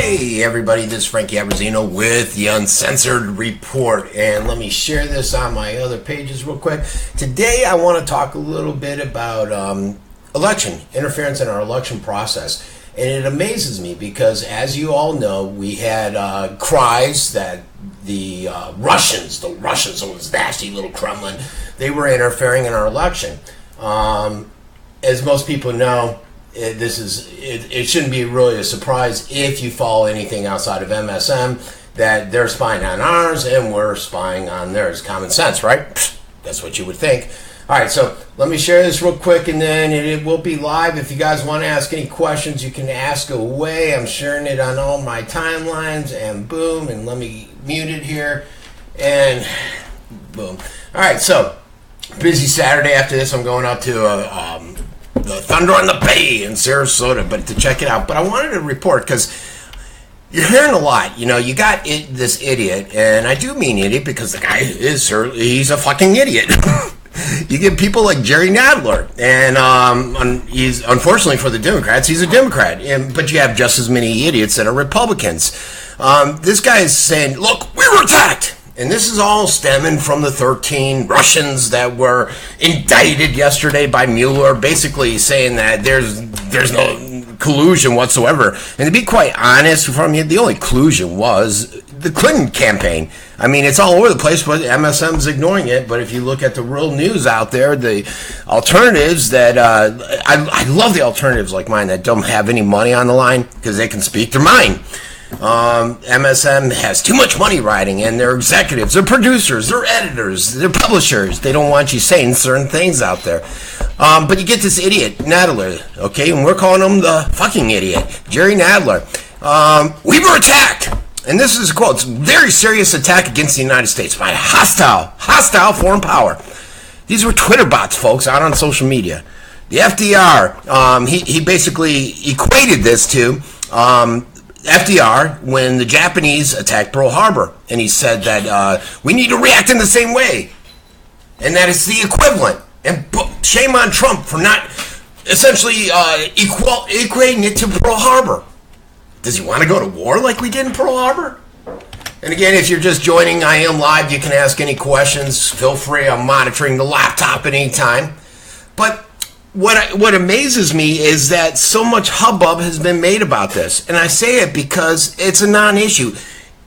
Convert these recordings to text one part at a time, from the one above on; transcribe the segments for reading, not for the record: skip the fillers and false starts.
Hey everybody, this is Francesco Abbruzzino with the Uncensored Report, and let me share this on my other pages real quick. Today I want to talk a little bit about election interference in our election process, and it amazes me because, as you all know, we had cries that the Russians, those nasty little Kremlin, they were interfering in our election. As most people know, it shouldn't be really a surprise if you follow anything outside of MSM that they're spying on ours and we're spying on theirs. Common sense, right? That's what you would think. All right, so let me share this real quick, and then it will be live. If you guys want to ask any questions, you can ask away. I'm sharing it on all my timelines, and boom, and let me mute it here, and boom. All right, so busy Saturday. After this, I'm going out to the Thunder on the Bay in Sarasota, but to check it out. But I wanted to report because you're hearing a lot. You know, you got this idiot, and I do mean idiot because the guy he's a fucking idiot. You get people like Jerry Nadler, and he's, unfortunately for the Democrats, he's a Democrat. But you have just as many idiots that are Republicans. This guy is saying, look, we were attacked. And this is all stemming from the 13 Russians that were indicted yesterday by Mueller, basically saying that there's no collusion whatsoever. And to be quite honest from you, the only collusion was the Clinton campaign. I mean, it's all over the place, but MSM's ignoring it. But if you look at the real news out there, the alternatives that I love the alternatives like mine that don't have any money on the line because they can speak their mind. MSM has too much money riding, and their executives, their producers, their editors, their publishers, they don't want you saying certain things out there. But you get this idiot, Nadler, okay, and we're calling him the fucking idiot, Jerry Nadler. We were attacked, and this is a quote, it's a very serious attack against the United States by a hostile foreign power. These were Twitter bots, folks, out on social media. The FDR, he basically equated this to FDR when the Japanese attacked Pearl Harbor, and he said that we need to react in the same way, and that it's the equivalent. And shame on Trump for not essentially equating it to Pearl Harbor. Does he want to go to war like we did in Pearl Harbor? And again, if you're just joining, I am live. You can ask any questions. Feel free. I'm monitoring the laptop at any time. But what amazes me is that so much hubbub has been made about this. And I say it because it's a non-issue.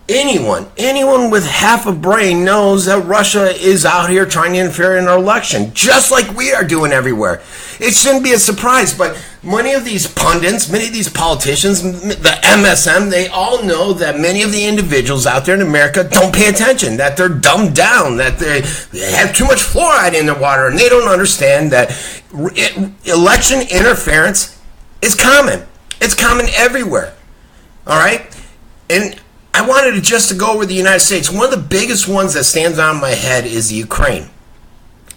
Anyone with half a brain knows that Russia is out here trying to interfere in our election, just like we are doing everywhere. It shouldn't be a surprise, but many of these pundits, many of these politicians, the MSM, they all know that many of the individuals out there in America don't pay attention, that they're dumbed down, that they have too much fluoride in their water, and they don't understand that election interference is common. It's common everywhere. All right? And I wanted to go over the United States. One of the biggest ones that stands out in my head is the Ukraine.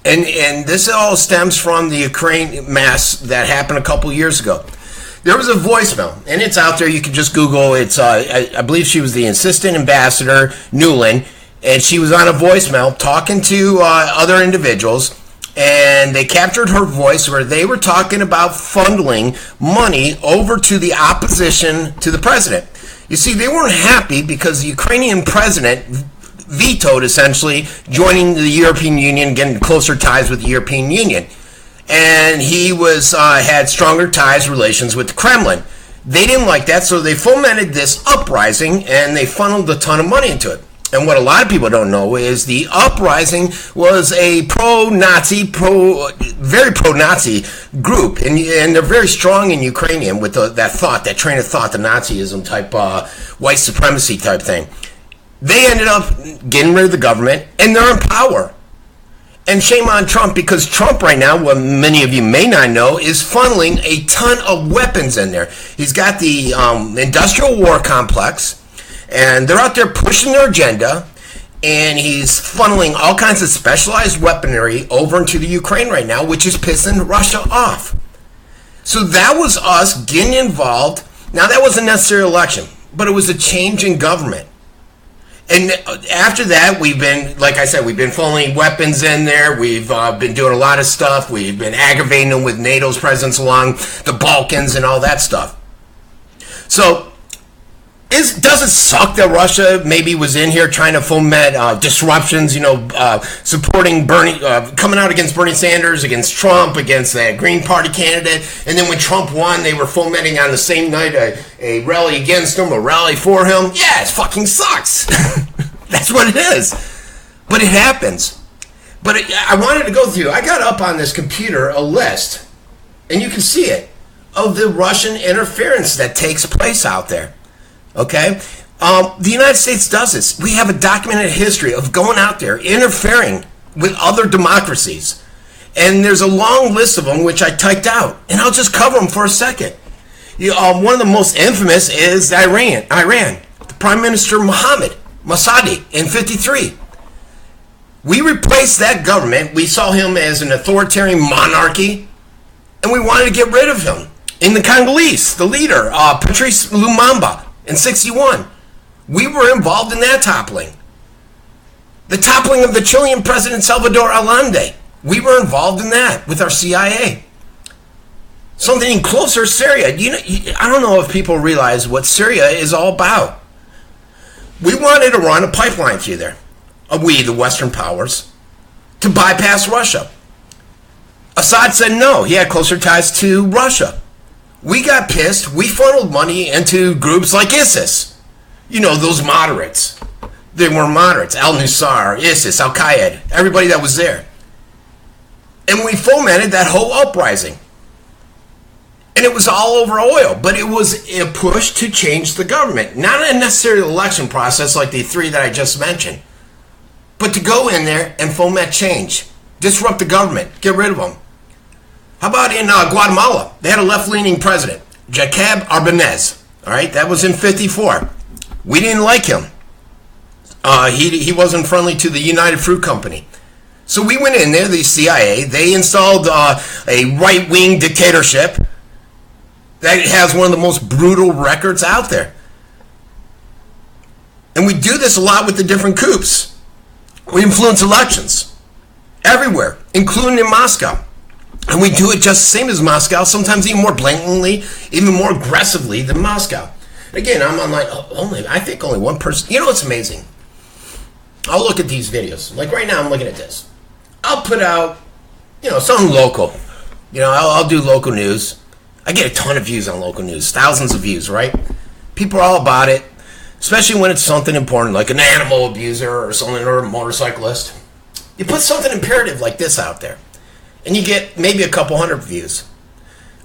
And this all stems from the Ukraine mass that happened a couple years ago. There was a voicemail, and it's out there. You can just Google. It's I believe she was the assistant ambassador, Newland, and she was on a voicemail talking to other individuals, and they captured her voice where they were talking about funneling money over to the opposition to the president. You see, they weren't happy because the Ukrainian president vetoed, essentially, joining the European Union, getting closer ties with the European Union. And he had stronger ties, relations with the Kremlin. They didn't like that, so they fomented this uprising, and they funneled a ton of money into it. And what a lot of people don't know is the uprising was a very pro-Nazi group, and they're very strong in Ukrainian with that train of thought, the Nazism type, white supremacy type thing. They ended up getting rid of the government, and they're in power. And shame on Trump, because Trump right now, what many of you may not know, is funneling a ton of weapons in there. He's got the industrial war complex, and they're out there pushing their agenda, and he's funneling all kinds of specialized weaponry over into the Ukraine right now, which is pissing Russia off. So that was us getting involved. Now, that wasn't necessarily an election, but it was a change in government. And after that, we've been, like I said, we've been funneling weapons in there. We've been doing a lot of stuff. We've been aggravating them with NATO's presence along the Balkans and all that stuff. So Does it suck that Russia maybe was in here trying to foment disruptions, supporting Bernie, coming out against Bernie Sanders, against Trump, against that Green Party candidate, and then when Trump won, they were fomenting on the same night a rally against him, a rally for him? Yeah, it fucking sucks. That's what it is. But it happens. But I wanted to go through, I got up on this computer a list, and you can see it, of the Russian interference that takes place out there. Okay? The United States does this. We have a documented history of going out there, interfering with other democracies. And there's a long list of them, which I typed out. And I'll just cover them for a second. One of the most infamous is Iran. The Prime Minister Mohammed Mossadegh in 1953. We replaced that government. We saw him as an authoritarian monarchy. And we wanted to get rid of him. In the Congolese, the leader, Patrice Lumumba, in 1961, we were involved in that toppling. The toppling of the Chilean President Salvador Allende, we were involved in that with our CIA. Something even closer, Syria. I don't know if people realize what Syria is all about. We wanted to run a pipeline through there, we, the Western powers, to bypass Russia. Assad said no. He had closer ties to Russia. We got pissed. We funneled money into groups like ISIS. Those moderates. They were moderates. Al-Nusra, ISIS, Al-Qaeda, everybody that was there. And we fomented that whole uprising. And it was all over oil. But it was a push to change the government. Not a necessary election process like the three that I just mentioned. But to go in there and foment change. Disrupt the government. Get rid of them. How about in Guatemala? They had a left-leaning president, Jacob Arbenez. All right, that was in 1954. We didn't like him. He wasn't friendly to the United Fruit Company. So we went in there, the CIA. They installed a right-wing dictatorship that has one of the most brutal records out there. And we do this a lot with the different coups. We influence elections everywhere, including in Moscow. And we do it just the same as Moscow, sometimes even more blatantly, even more aggressively than Moscow. Again, I'm on I think only one person. What's amazing? I'll look at these videos. Like right now, I'm looking at this. I'll put out, something local. I'll do local news. I get a ton of views on local news, thousands of views, right? People are all about it, especially when it's something important, like an animal abuser or something, or a motorcyclist. You put something imperative like this out there, and you get maybe a couple hundred views.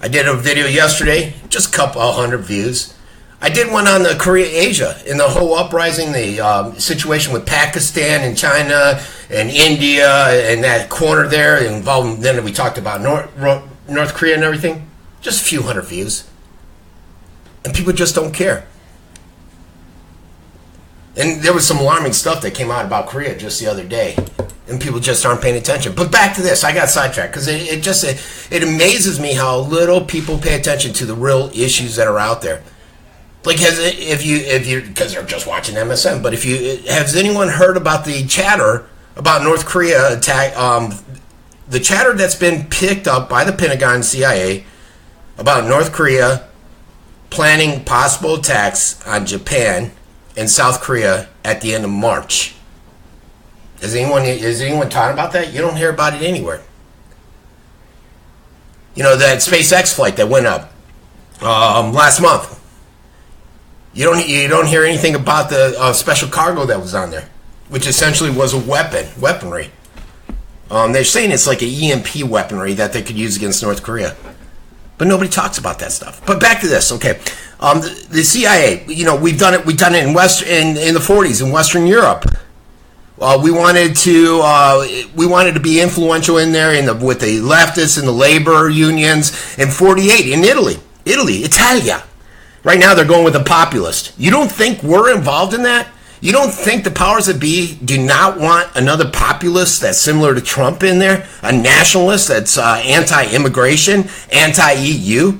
I did a video yesterday, just a couple hundred views. I did one on the Korea-Asia, in the whole uprising, the situation with Pakistan and China and India and that corner there involving, then we talked about North Korea and everything. Just a few hundred views. And people just don't care. And there was some alarming stuff that came out about Korea just the other day. And people just aren't paying attention. But back to this, I got sidetracked because it amazes me how little people pay attention to the real issues that are out there. Like, if you, because they're just watching MSN. But has anyone heard about the chatter about North Korea attack? The chatter that's been picked up by the Pentagon and CIA about North Korea planning possible attacks on Japan and South Korea at the end of March. Is anyone talking about that? You don't hear about it anywhere. That SpaceX flight that went up last month. You don't hear anything about the special cargo that was on there, which essentially was a weaponry. They're saying it's like an EMP weaponry that they could use against North Korea. But nobody talks about that stuff. But back to this, okay. The CIA, we've done it in in the 40s in Western Europe. We wanted to be influential in there with the leftists and the labor unions in 48 in Italia. Right now they're going with the populist. You don't think we're involved in that? You don't think the powers that be do not want another populist that's similar to Trump in there? A nationalist that's anti-immigration, anti-EU?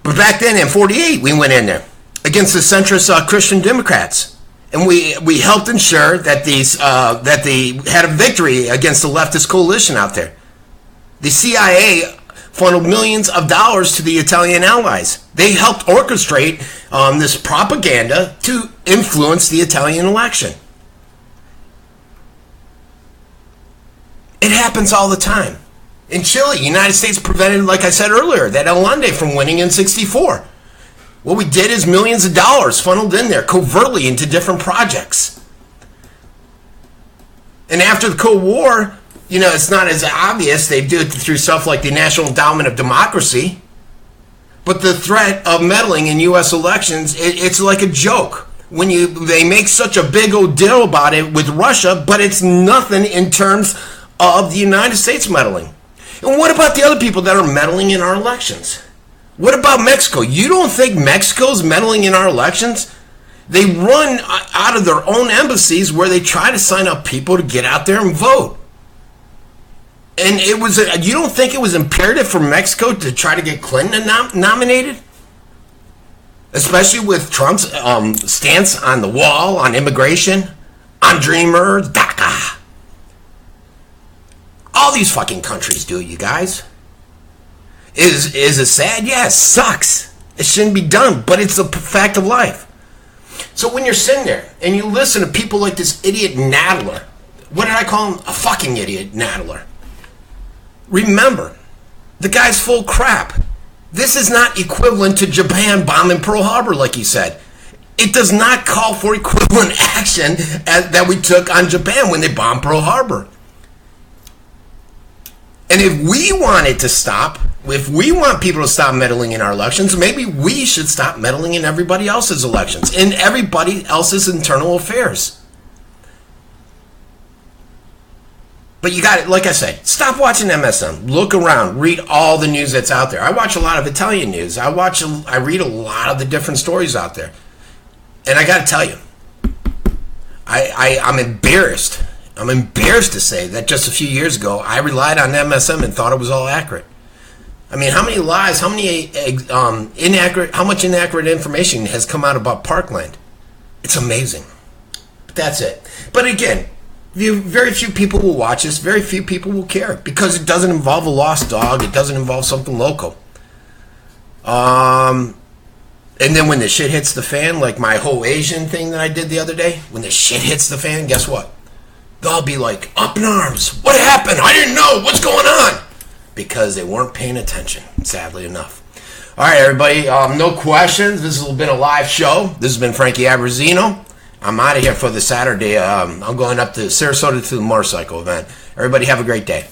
But back then in 48, we went in there against the centrist Christian Democrats. And we helped ensure that they had a victory against the leftist coalition out there. The CIA funneled millions of dollars to the Italian allies. They helped orchestrate this propaganda to influence the Italian election. It happens all the time. In Chile, the United States prevented, like I said earlier, that Allende from winning in 64. What we did is millions of dollars funneled in there covertly into different projects. And after the Cold War, you know, it's not as obvious. They do it through stuff like the National Endowment of Democracy. But the threat of meddling in U.S. elections, it's like a joke. When they make such a big old deal about it with Russia, but it's nothing in terms of the United States meddling. And what about the other people that are meddling in our elections? What about Mexico? You don't think Mexico's meddling in our elections? They run out of their own embassies where they try to sign up people to get out there and vote. And you don't think it was imperative for Mexico to try to get Clinton nominated? Especially with Trump's stance on the wall, on immigration, on Dreamer, DACA. All these fucking countries do it, you guys. Is it sad? Yeah, it sucks. It shouldn't be done, but it's a fact of life. So when you're sitting there and you listen to people like this idiot Nadler, what did I call him? A fucking idiot Nadler. Remember, the guy's full crap. This is not equivalent to Japan bombing Pearl Harbor, like he said. It does not call for equivalent action that we took on Japan when they bombed Pearl Harbor. And if we want it to stop, if we want people to stop meddling in our elections, maybe we should stop meddling in everybody else's elections, in everybody else's internal affairs. But you got it, like I said, stop watching MSM. Look around, read all the news that's out there. I watch a lot of Italian news. I read a lot of the different stories out there. And I got to tell you, I'm embarrassed. I'm embarrassed to say that just a few years ago, I relied on MSM and thought it was all accurate. I mean, how many lies, how much inaccurate information has come out about Parkland? It's amazing. But that's it. But again, very few people will watch this. Very few people will care because it doesn't involve a lost dog. It doesn't involve something local. And then when the shit hits the fan, like my whole Asian thing that I did the other day, when the shit hits the fan, guess what? They'll be like, up in arms. What happened? I didn't know. What's going on? Because they weren't paying attention, sadly enough. All right, everybody. No questions. This has been a live show. This has been Frankie Abbruzzino. I'm out of here for the Saturday. I'm going up to Sarasota to the motorcycle event. Everybody have a great day.